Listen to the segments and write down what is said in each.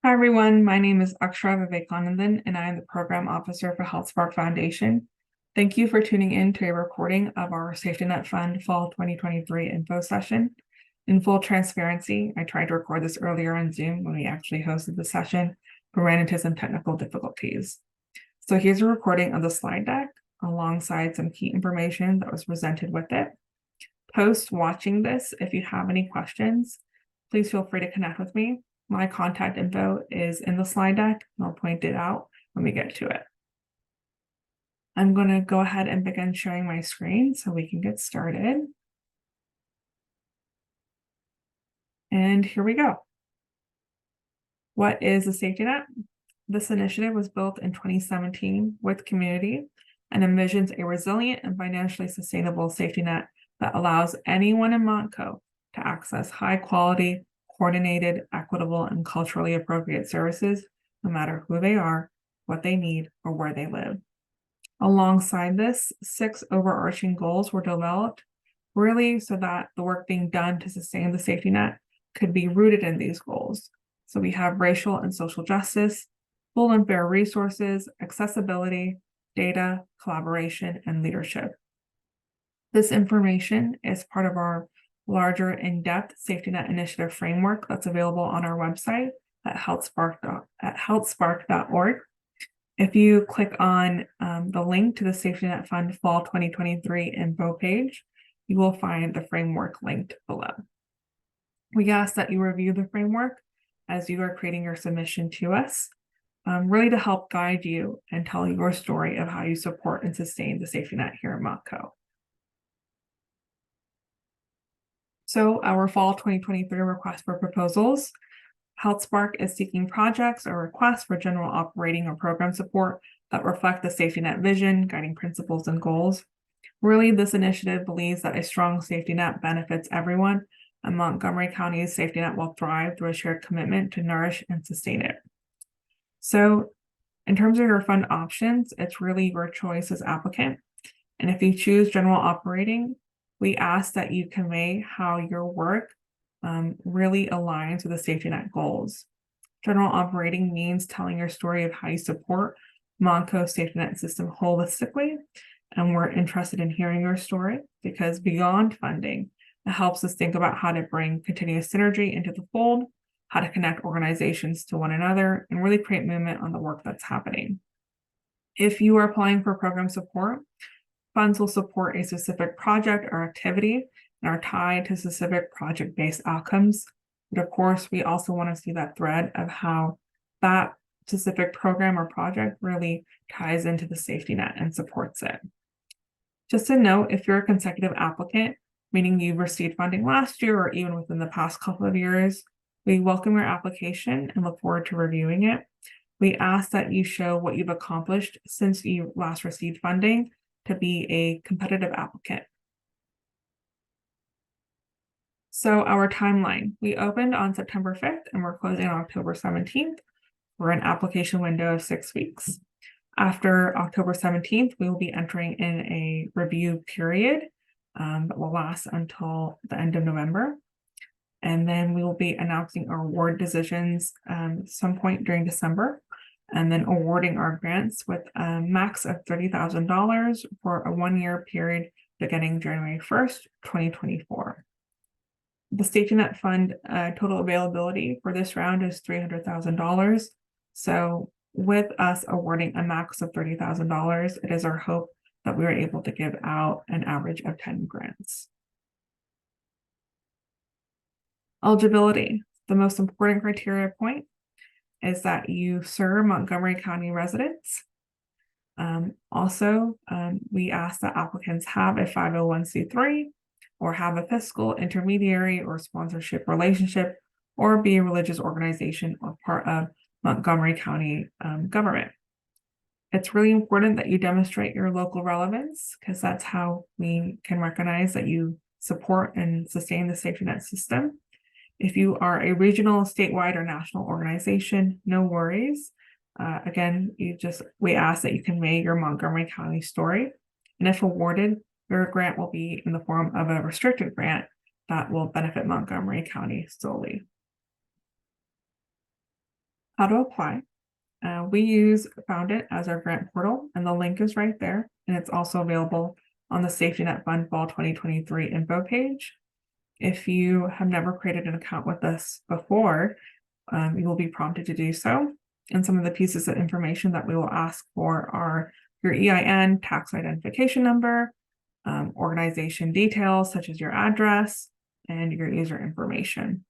Hi, everyone. My name is Akshara Vivekanandan, and I am the Program Officer for HealthSpark Foundation. Thank you for tuning in to a recording of our Safety Net Fund Fall 2023 info session. In full transparency, I tried to record this earlier on Zoom when we actually hosted the session, but ran into some technical difficulties. So here's a recording of the slide deck alongside some key information that was presented with it. Post watching this, if you have any questions, please feel free to connect with me. My contact info is in the slide deck, and I'll point it out when we get to it. I'm going to go ahead and begin sharing my screen so we can get started. And here we go. What is a safety net? This initiative was built in 2017 with community and envisions a resilient and financially sustainable safety net that allows anyone in Montco to access high quality, coordinated, equitable, and culturally appropriate services, no matter who they are, what they need, or where they live. Alongside this, 6 overarching goals were developed, really so that the work being done to sustain the safety net could be rooted in these goals. So we have racial and social justice, full and fair resources, accessibility, data, collaboration, and leadership. This information is part of our larger in-depth safety net initiative framework that's available on our website at healthspark.org. If you click on the link to the Safety Net Fund Fall 2023 info page, you will find the framework linked below. We ask that you review the framework as you are creating your submission to us, really to help guide you and tell your story of how you support and sustain the safety net here in Montco. So our fall 2023 request for proposals, HealthSpark is seeking projects or requests for general operating or program support that reflect the safety net vision, guiding principles, and goals. Really, this initiative believes that a strong safety net benefits everyone, and Montgomery County's safety net will thrive through a shared commitment to nourish and sustain it. So in terms of your fund options, it's really your choice as applicant. And if you choose general operating, we ask that you convey how your work really aligns with the safety net goals. General operating means telling your story of how you support Montco's safety net system holistically, and we're interested in hearing your story because beyond funding, it helps us think about how to bring continuous synergy into the fold, how to connect organizations to one another, and really create movement on the work that's happening. If you are applying for program support, funds will support a specific project or activity and are tied to specific project-based outcomes. But of course, we also want to see that thread of how that specific program or project really ties into the safety net and supports it. Just to note, if you're a consecutive applicant, meaning you've received funding last year or even within the past couple of years, we welcome your application and look forward to reviewing it. We ask that you show what you've accomplished since you last received funding to be a competitive applicant. So our timeline, we opened on September 5th and we're closing on October 17th. We're an application window of 6 weeks. After October 17th, we will be entering in a review period that will last until the end of November. And then we will be announcing our award decisions some point during December, and then awarding our grants with a max of $30,000 for a 1-year period beginning January 1st, 2024. The Safety Net Fund total availability for this round is $300,000. So with us awarding a max of $30,000, it is our hope that we are able to give out an average of 10 grants. Eligibility. The most important criteria point is that you serve Montgomery County residents. We ask that applicants have a 501c3 or have a fiscal intermediary or sponsorship relationship or be a religious organization or part of Montgomery County government. It's really important that you demonstrate your local relevance because that's how we can recognize that you support and sustain the safety net system. If you are a regional, statewide, or national organization, no worries. Again, we ask that you convey your Montgomery County story. And if awarded, your grant will be in the form of a restricted grant that will benefit Montgomery County solely. How to apply. We use Found It as our grant portal, and the link is right there. And it's also available on the Safety Net Fund Fall 2023 info page. If you have never created an account with us before, you will be prompted to do so. And some of the pieces of information that we will ask for are your EIN, tax identification number, organization details such as your address, and your user information.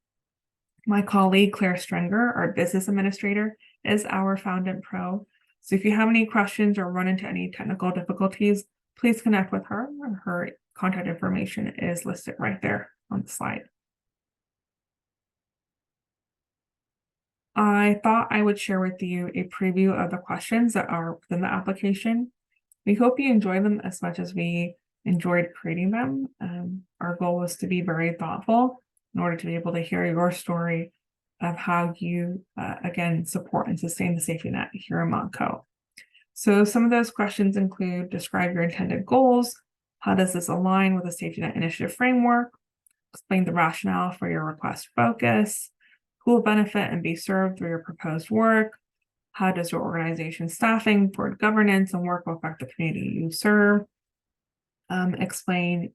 My colleague, Claire Strenger, our business administrator, is our Found It Pro. So if you have any questions or run into any technical difficulties, please connect with her. Her contact information is listed right there on the slide. I thought I would share with you a preview of the questions that are within the application. We hope you enjoy them as much as we enjoyed creating them. Our goal was to be very thoughtful in order to be able to hear your story of how you, again, support and sustain the safety net here in Montco. So some of those questions include: describe your intended goals. How does this align with the safety net initiative framework? Explain the rationale for your request focus. Who will benefit and be served through your proposed work? How does your organization's staffing, board governance, and work will affect the community you serve? Explain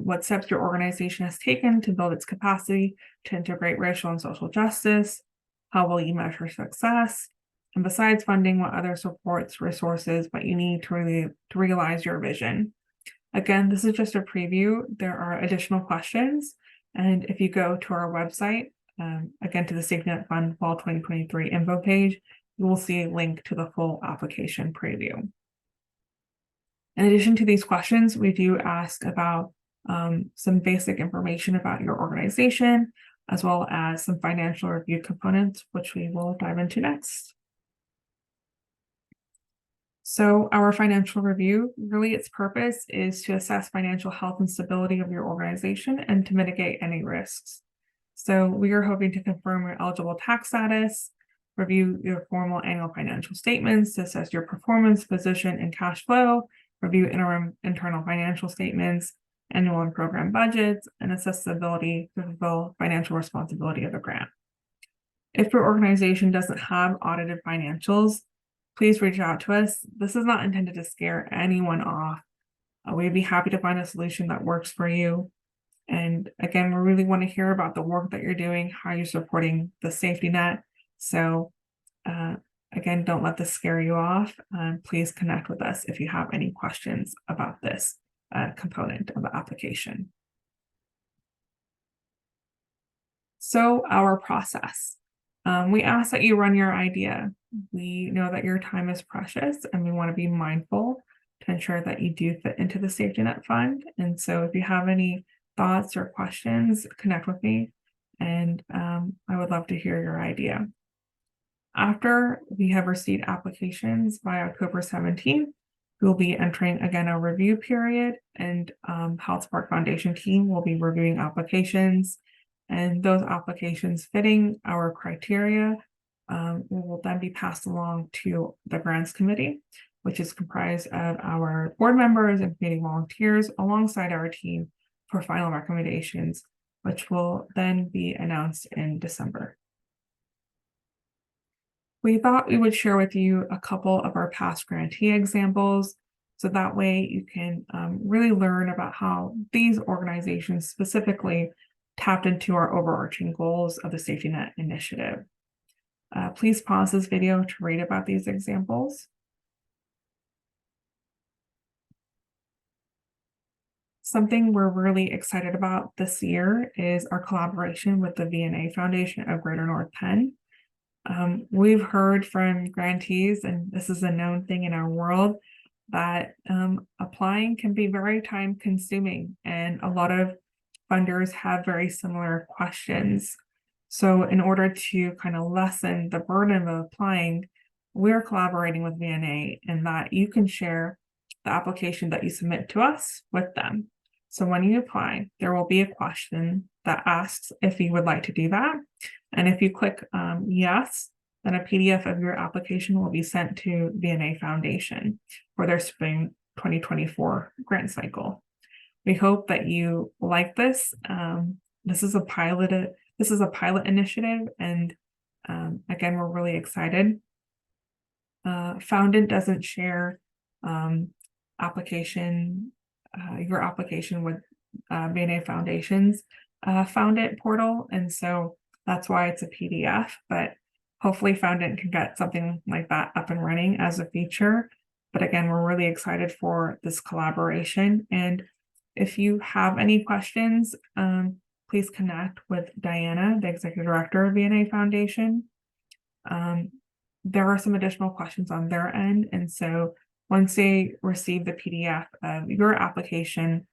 what steps your organization has taken to build its capacity to integrate racial and social justice. How will you measure success? And besides funding, what other supports, resources, what you need to realize your vision? Again, this is just a preview. There are additional questions. And if you go to our website, again, to the Safety Net Fund Fall 2023 info page, you will see a link to the full application preview. In addition to these questions, we do ask about some basic information about your organization, as well as some financial review components, which we will dive into next. So our financial review, really its purpose is to assess financial health and stability of your organization and to mitigate any risks. So we are hoping to confirm your eligible tax status, review your formal annual financial statements to assess your performance, position, and cash flow, review interim internal financial statements, annual and program budgets, and assess the ability to fulfill financial responsibility of the grant. If your organization doesn't have audited financials, please reach out to us. This is not intended to scare anyone off. We'd be happy to find a solution that works for you. And again, we really want to hear about the work that you're doing, how you're supporting the safety net. So again, don't let this scare you off. Please connect with us if you have any questions about this component of the application. So our process. We ask that you run your idea. We know that your time is precious and we want to be mindful to ensure that you do fit into the safety net fund. And so if you have any thoughts or questions, connect with me, and I would love to hear your idea. After we have received applications by October 17th, we'll be entering again a review period, and HealthSpark Foundation team will be reviewing applications, and those applications fitting our criteria will then be passed along to the grants committee, which is comprised of our board members and committee volunteers alongside our team for final recommendations, which will then be announced in December. We thought we would share with you a couple of our past grantee examples, so that way you can really learn about how these organizations specifically tapped into our overarching goals of the Safety Net Initiative. Please pause this video to read about these examples. Something we're really excited about this year is our collaboration with the VNA Foundation of Greater North Penn. We've heard from grantees, and this is a known thing in our world, that applying can be very time consuming, and a lot of funders have very similar questions. So in order to kind of lessen the burden of applying, we're collaborating with VNA in that you can share the application that you submit to us with them. So when you apply, there will be a question that asks if you would like to do that. And if you click yes, then a PDF of your application will be sent to VNA Foundation for their spring 2024 grant cycle. We hope that you like this. This is a pilot initiative, and Again, we're really excited. Foundant doesn't share your application with VNA Foundation's Foundant portal, and so that's why it's a PDF, but hopefully Foundant can get something like that up and running as a feature. But again, we're really excited for this collaboration, and if you have any questions, please connect with Diana, the Executive Director of VNA Foundation. There are some additional questions on their end, and so once they receive the PDF of your application,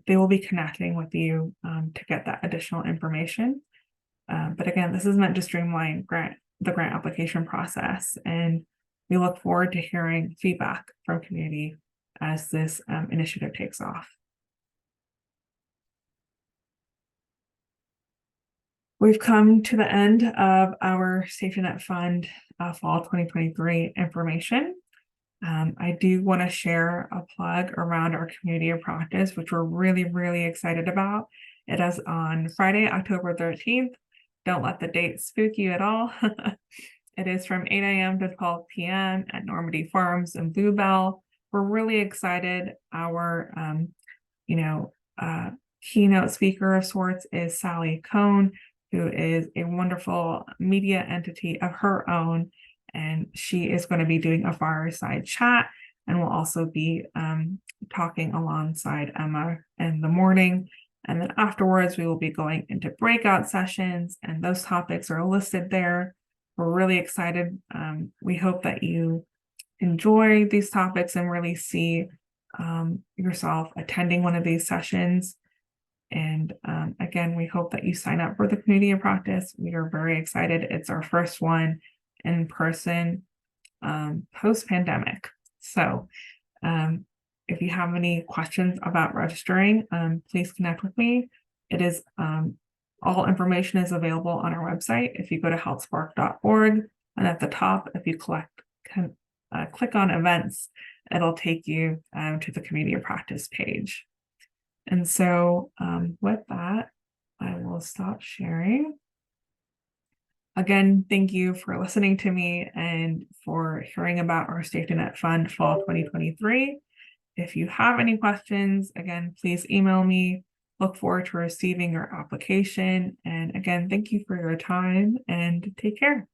they will be connecting with you to get that additional information. But again, this is meant to streamline the grant application process, and we look forward to hearing feedback from community as this initiative takes off. We've come to the end of our Safety Net Fund Fall 2023 information. I do want to share a plug around our community of practice, which we're really, really excited about. It is on Friday, October 13th. Don't let the date spook you at all. It is from 8 a.m. to 12 p.m. at Normandy Farms in Bluebell. We're really excited. Our, keynote speaker of sorts is Sally Cohn, who is a wonderful media entity of her own. And she is going to be doing a fireside chat, and will also be talking alongside Emma in the morning. And then afterwards, we will be going into breakout sessions, and those topics are listed there. We're really excited. We hope that you enjoy these topics and really see yourself attending one of these sessions. And again, we hope that you sign up for the community of practice. We are very excited. It's our first one in person post-pandemic. So if you have any questions about registering, please connect with me. It is all information is available on our website. If you go to healthspark.org, and at the top, if you click on events, it'll take you to the community of practice page. And so with that, I will stop sharing. Again, thank you for listening to me and for hearing about our Safety Net Fund Fall 2023. If you have any questions, again, please email me. Look forward to receiving your application. And again, thank you for your time and take care.